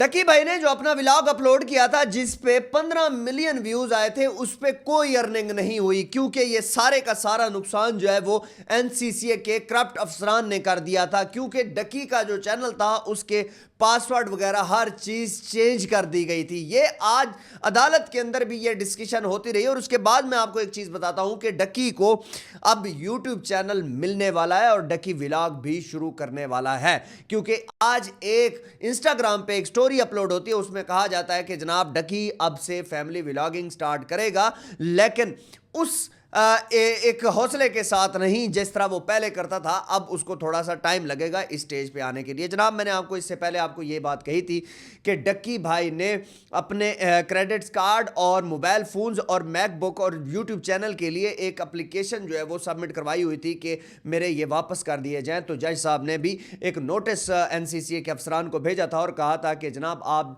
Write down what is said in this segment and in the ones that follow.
टकी भाई ने जो अपना व्लॉग अपलोड किया था जिस पे 15 मिलियन व्यूज आए थे उस पे कोई अर्निंग नहीं हुई, क्योंकि ये सारे का सारा नुकसान जो है वो एनसीसीए के करप्ट अफसरान ने कर दिया था। क्योंकि डकी का जो चैनल था उसके पासवर्ड वगैरह हर चीज चेंज कर दी गई थी। ये आज अदालत के अंदर भी ये डिस्कशन होती रही। और उसके बाद मैं आपको एक चीज बताता हूं कि डकी को अब यूट्यूब चैनल मिलने वाला है और डकी व्लॉग भी शुरू करने वाला है। क्योंकि आज एक इंस्टाग्राम पे एक स्टोरी अपलोड होती है, उसमें कहा जाता है कि जनाब डकी अब से फैमिली व्लॉगिंग स्टार्ट करेगा, लेकिन उस एक हौसले के साथ नहीं जिस तरह वो पहले करता था। अब उसको थोड़ा सा टाइम लगेगा इस स्टेज पे आने के लिए। जनाब मैंने आपको इससे पहले आपको ये बात कही थी कि डक्की भाई ने अपने क्रेडिट्स कार्ड और मोबाइल फ़ोन्स और मैकबुक और यूट्यूब चैनल के लिए एक एप्लीकेशन जो है वो सबमिट करवाई हुई थी कि मेरे ये वापस कर दिए जाएँ। तो जज साहब ने भी एक नोटिस एनसीसीए के अफसरान को भेजा था और कहा था कि जनाब आप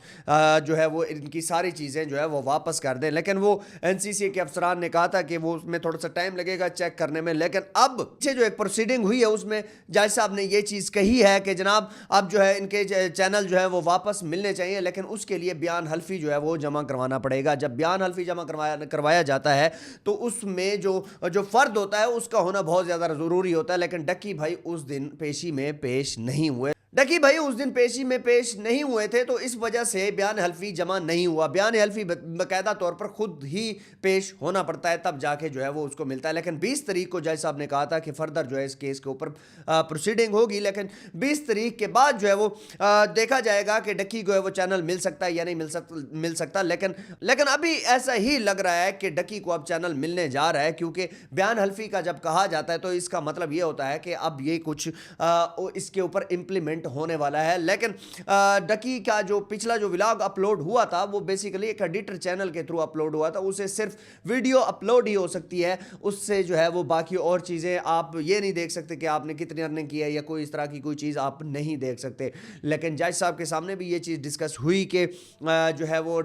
जो है वो इनकी सारी चीज़ें जो है वो वापस कर दें। लेकिन वो एनसीसीए के अफसरान ने कहा था कि वो उसमें थोड़ा सा टाइम लगेगा चेक करने में। लेकिन अब जो एक प्रोसीडिंग हुई है उसमें जज साहब ने ये चीज़ कही है कि जनाब अब जो है इनके चैनल जो है वो वापस मिलने चाहिए, लेकिन उसके लिए बयान हल्फी जो है वो जमा करवाना पड़ेगा। जब बयान हल्फी जमा करवाया जाता है तो उसमें जो फर्द होता है उसका होना बहुत ज़्यादा ज़रूरी होता है। लेकिन डक्की भाई उस दिन पेशी में पेश नहीं हुए। डकी भाई उस दिन पेशी में पेश नहीं हुए थे, तो इस वजह से बयान हल्फी जमा नहीं हुआ। बयान हल्फी बाकायदा तौर पर खुद ही पेश होना पड़ता है, तब जाके जो है वो उसको मिलता है। लेकिन 20 तारीख को जज साहब ने कहा था कि फर्दर जो है इस केस के ऊपर प्रोसीडिंग होगी। लेकिन 20 तारीख के बाद जो है वो देखा जाएगा कि डक्की को है वो चैनल मिल सकता है या नहीं मिल सकता। लेकिन अभी ऐसा ही लग रहा है कि डक्की को अब चैनल मिलने जा रहा है, क्योंकि बयान हल्फी का जब कहा जाता है तो इसका मतलब ये होता है कि अब ये कुछ इसके ऊपर इम्प्लीमेंट होने वाला है। लेकिन डकी का जो पिछला जो व्लॉग अपलोड हुआ था वो बेसिकली एक एडिटर चैनल के थ्रू अपलोड हुआ था। उसे सिर्फ वीडियो अपलोड ही हो सकती है, उससे जो है वो बाकी और चीज़ें आप ये नहीं देख सकते कि आपने कितनी अर्निंग की है या कोई इस तरह की कोई चीज़ आप नहीं देख सकते। लेकिन जज साहब के सामने भी ये चीज़ डिस्कस हुई कि जो है वो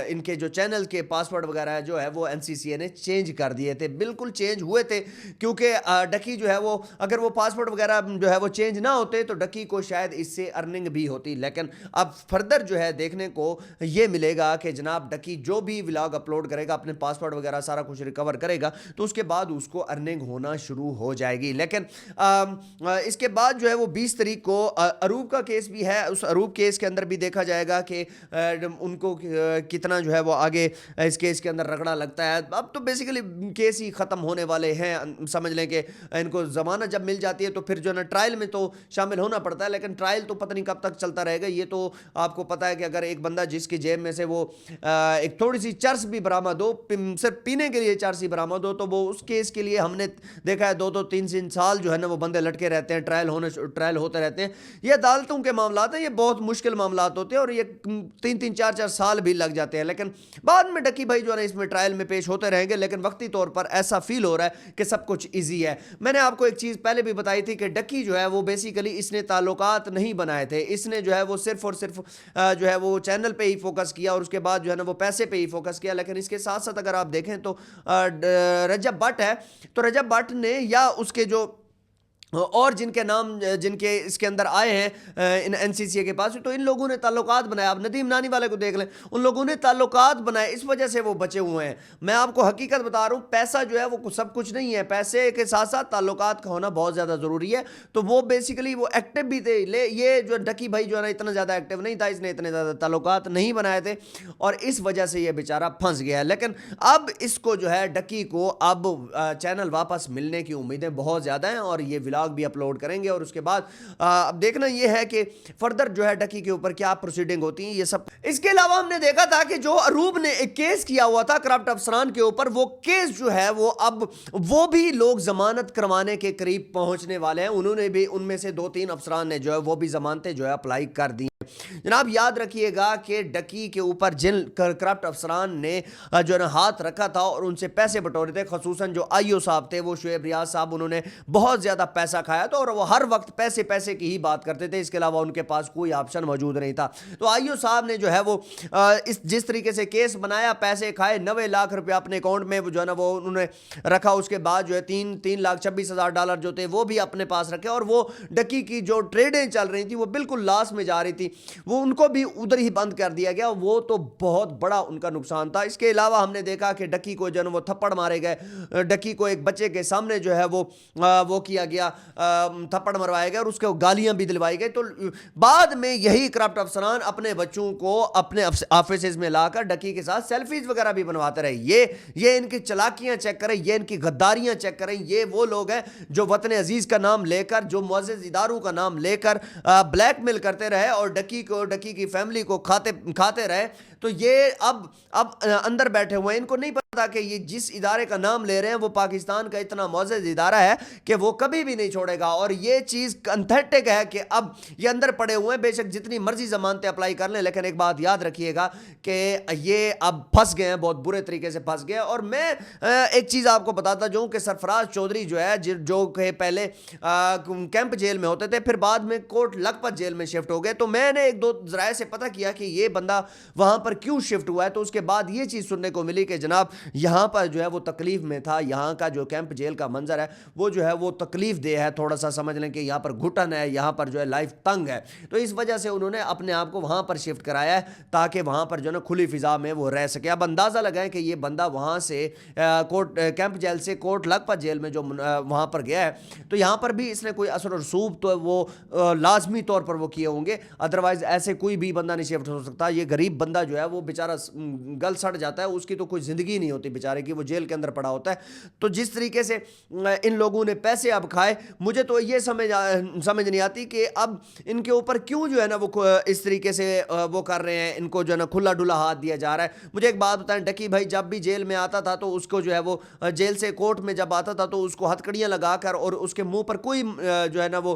इनके जो चैनल के पासवर्ड वगैरह जो है वो एनसीसीए ने चेंज कर दिए थे। बिल्कुल चेंज हुए थे, क्योंकि डकी जो है वो अगर वो पासवर्ड वगैरह जो है वो चेंज ना होते तो डकी को शायद इससे अर्निंग भी होती। लेकिन अब फर्दर जो है देखने को ये मिलेगा कि जनाब डकी जो भी व्लॉग अपलोड करेगा अपने पासवर्ड वगैरह सारा कुछ रिकवर करेगा तो उसके बाद उसको अर्निंग होना शुरू हो जाएगी। लेकिन इसके बाद जो है वो 20 तारीख को अरूब का केस भी है। उस अरूब केस के अंदर भी देखा जाएगा कि उनको कितना जो है वो आगे इस केस के अंदर रगड़ा लगता है। अब तो बेसिकली केस ही ख़त्म होने वाले हैं, समझ लें कि इनको ज़मानत जब मिल जाती है तो फिर जो है ट्रायल में तो शामिल होना पड़ता है। लेकिन ट्रायल तो पता नहीं कब तक चलता रहेगा। ये तो आपको पता है कि अगर एक बंदा जिसकी जेब में से वो एक थोड़ी सी चर्स भी बरामद हो, सिर्फ पीने के लिए चर्स ही बरामद हो, तो वो उस केस के लिए हमने देखा है 2-2 3-3 साल जो है ना वो बंदे लटके रहते हैं, ट्रायल होते रहते हैं। ये अदालतों के मामला है, ये बहुत मुश्किल मामला होते हैं और ये 3-3 4-4 साल भी लग जाते हैं। लेकिन बाद में डकी भाई जो है ना इसमें ट्रायल में पेश होते रहेंगे। लेकिन वक्ती तौर पर ऐसा फील हो रहा है कि सब कुछ ईजी है। मैंने आपको एक चीज़ पहले भी बताई थी कि डकी जो है वो बेसिकली इसने ताल्लुकात नहीं बनाए थे। इसने जो है वो सिर्फ और सिर्फ जो है वो चैनल पे ही फोकस किया और उसके बाद जो है ना वो पैसे पे ही फोकस किया। लेकिन इसके साथ साथ अगर आप देखें तो रजब भट्ट है, तो रजब भट्ट ने या उसके जो और जिनके नाम जिनके इसके अंदर आए हैं इन एनसीसीए के पास, तो इन लोगों ने ताल्लुकात बनाए। आप नदीम नानी वाले को देख लें, उन लोगों ने ताल्लुकात बनाए, इस वजह से वो बचे हुए हैं। मैं आपको हकीकत बता रहा हूँ, पैसा जो है वो सब कुछ नहीं है, पैसे के साथ साथ ताल्लुकात का होना बहुत ज़्यादा ज़रूरी है। तो वो बेसिकली वो एक्टिव भी थे। ये जो डकी भाई जो है ना इतना ज़्यादा एक्टिव नहीं था, इसने इतने ज़्यादा ताल्लुकात नहीं बनाए थे और इस वजह से ये बेचारा फंस गया है। लेकिन अब इसको जो है डकी को अब चैनल वापस मिलने की उम्मीदें बहुत ज़्यादा हैं और ये भी अपलोड करेंगे। और उसके बाद अब देखना यह है कि फर्दर जो है डकी के ऊपर क्या प्रोसीडिंग होती है ये सब। इसके अलावा हमने देखा था कि जो अरूब ने एक केस किया हुआ था करप्ट अफसरान के ऊपर, वो केस जो है वो अब वो भी लोग जमानत करवाने के करीब पहुंचने वाले हैं। उन्होंने भी उनमें से 2-3 अफसरान ने जो है वो भी जमानतें जो है अप्लाई कर दी। जनाब याद रखिएगा कि डकी के ऊपर जिन करप्ट अफसरान ने जो है ना हाथ रखा था और उनसे पैसे बटोरे थे, खसूसन जो आईओ साहब थे वो शुएब रियाज साहब, उन्होंने बहुत ज़्यादा पैसे पैसा खाया था, और वो हर वक्त पैसे पैसे की ही बात करते थे, इसके अलावा उनके पास कोई ऑप्शन मौजूद नहीं था। तो आईओ साहब ने जो है वो इस जिस तरीके से केस बनाया, पैसे खाए, 90 लाख रुपया अपने अकाउंट में जो है ना वो उन्होंने रखा, उसके बाद जो है 3,26,000 डॉलर जो थे वो भी अपने पास रखे, और वो डकी की जो ट्रेडें चल रही थी वो बिल्कुल लॉस में जा रही थी, वो उनको भी उधर ही बंद कर दिया गया। वो तो बहुत बड़ा उनका नुकसान था। इसके अलावा हमने देखा कि डकी को जो है वो थप्पड़ मारे गए, डकी को एक बच्चे के सामने जो है वो किया गया, थप्पड़ मरवाए गए और उसके गालियां भी दिलवाई गई। तो बाद में यही करप्ट अफसरान अपने बच्चों को अपने ऑफिस में लाकर डकी के साथ सेल्फीज वगैरह भी बनवाते रहे। ये इनकी चालाकियां चेक करें, ये इनकी गद्दारियां चेक करें। ये वो लोग हैं जो वतन अजीज का नाम लेकर, जो मुअज़्ज़ज़ इदारों का नाम लेकर ब्लैकमेल करते रहे और डकी की फैमिली को खाते रहे। तो ये अब अंदर बैठे हुए हैं, इनको नहीं पता कि ये जिस इदारे का नाम ले रहे हैं वो पाकिस्तान का इतना मुअज़्ज़ज़ इदारा है कि वो कभी भी नहीं छोड़ेगा। और ये चीज़ अनथेटिक है कि अब ये अंदर पड़े हुए हैं, बेशक जितनी मर्जी जमानतें अप्लाई कर लें, लेकिन एक बात याद रखिएगा कि ये अब फंस गए हैं, बहुत बुरे तरीके से फंस गए। और मैं एक चीज़ आपको बताता जाऊँ कि सरफराज चौधरी जो है, जो कि पहले कैंप जेल में होते थे, फिर बाद में कोट लखपत जेल में शिफ्ट हो गए। तो मैंने एक दो ज़राए से पता किया कि ये बंदा वहाँ पर क्यों शिफ्ट हुआ है। तो उसके बाद ये चीज़ सुनने को मिली कि जनाब यहाँ पर जो है वो तकलीफ में था, यहाँ का जो कैंप जेल का मंजर है वो जो है वो तकलीफ दे है, थोड़ा सा समझ लें कि यहाँ पर घुटन है, यहाँ पर जो है लाइफ तंग है। तो इस वजह से उन्होंने अपने आप को वहाँ पर शिफ्ट कराया है ताकि वहाँ पर जो है ना खुली फिजा में वो रह सके। अब अंदाज़ा लगाएं कि ये बंदा वहाँ से कैंप जेल से कोट लखपत जेल में जो वहाँ पर गया है, तो यहाँ पर भी इसने कोई असर और रसूख तो वो लाजमी तौर पर वो किए होंगे, अदरवाइज ऐसे कोई भी बंदा नहीं शिफ्ट हो सकता। ये गरीब बंदा जो है वो बेचारा गल सड़ जाता है, उसकी तो कोई ज़िंदगी नहीं होती बेचारे की, वो जेल के अंदर पड़ा होता है। तो जिस तरीके से इन लोगों ने पैसे अब खाए, मुझे तो ये समझ नहीं आती कि अब इनके ऊपर क्यों जो है ना वो इस तरीके से वो कर रहे हैं, इनको जो है ना खुला डुला हाथ दिया जा रहा है। मुझे एक बात बताएं, डकी भाई जब भी जेल में आता था तो उसको जो है वो जेल से कोर्ट में जब आता था तो उसको हथकड़ियाँ लगाकर और उसके मुंह पर कोई जो है ना वो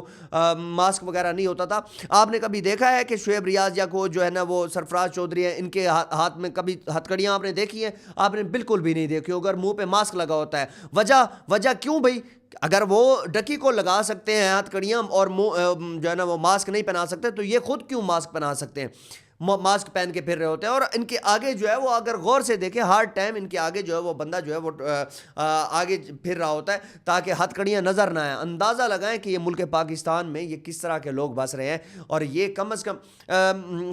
मास्क वगैरह नहीं होता था। आपने कभी देखा है कि शुएब रियाज या को जो है ना वो सरफराज चौधरी है, इनके हाथ में कभी हथकड़ियाँ आपने देखी हैं? आपने बिल्कुल भी नहीं देखी। अगर मुंह पे मास्क लगा होता है, वजह क्यों भाई? अगर वो डकी को लगा सकते हैं हथकड़ियाँ और जो है ना वो मास्क नहीं पहना सकते, तो ये खुद क्यों मास्क पहना सकते हैं? मास्क पहन के फिर रहे होते हैं। और इनके आगे जो है वो अगर गौर से देखें, हर टाइम इनके आगे जो है वो बंदा जो है वो आगे फिर रहा होता है ताकि हथकड़ियाँ नज़र ना आए। अंदाज़ा लगाएं कि ये मुल्क पाकिस्तान में ये किस तरह के लोग बस रहे हैं। और ये कम अज़ कम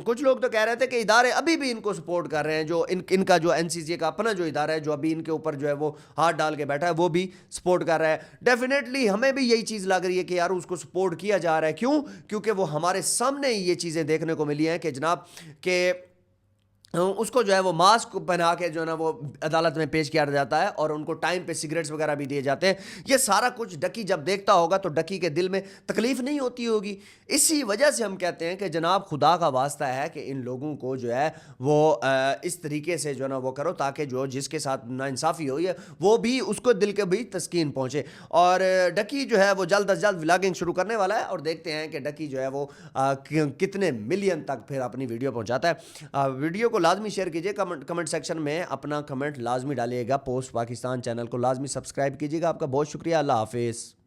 कुछ लोग तो कह रहे थे कि इदारे अभी भी इनको सपोर्ट कर रहे हैं, जो इनका जो NCCA का अपना जो इदारा है जो अभी इनके ऊपर जो है वो हाथ डाल के बैठा है, वो भी सपोर्ट कर रहा है। डेफिनेटली हमें भी यही चीज़ लग रही है कि यार उसको सपोर्ट किया जा रहा है। क्यों? क्योंकि वो हमारे सामने ये चीज़ें देखने को मिली हैं कि जनाब कि उसको जो है वो मास्क पहना के जो है ना वो अदालत में पेश किया जाता है और उनको टाइम पे सिगरेट्स वगैरह भी दिए जाते हैं। ये सारा कुछ डकी जब देखता होगा तो डकी के दिल में तकलीफ नहीं होती होगी। इसी वजह से हम कहते हैं कि जनाब खुदा का वास्ता है कि इन लोगों को जो है वो इस तरीके से जो है ना वो करो ताकि जो जिसके साथ नाइंसाफ़ी हो वो भी उसको दिल के भी तस्कीन पहुँचे। और डकी जो है वो जल्द अज जल्द व्लॉगिंग शुरू करने वाला है और देखते हैं कि डकी जो है वो कितने मिलियन तक फिर अपनी वीडियो पहुँचाता है। वीडियो को लाजमी शेयर कीजिए, कमेंट सेक्शन में अपना कमेंट लाजमी डालिएगा, पोस्ट पाकिस्तान चैनल को लाजमी सब्सक्राइब कीजिएगा। आपका बहुत शुक्रिया, अल्लाह हाफिज़।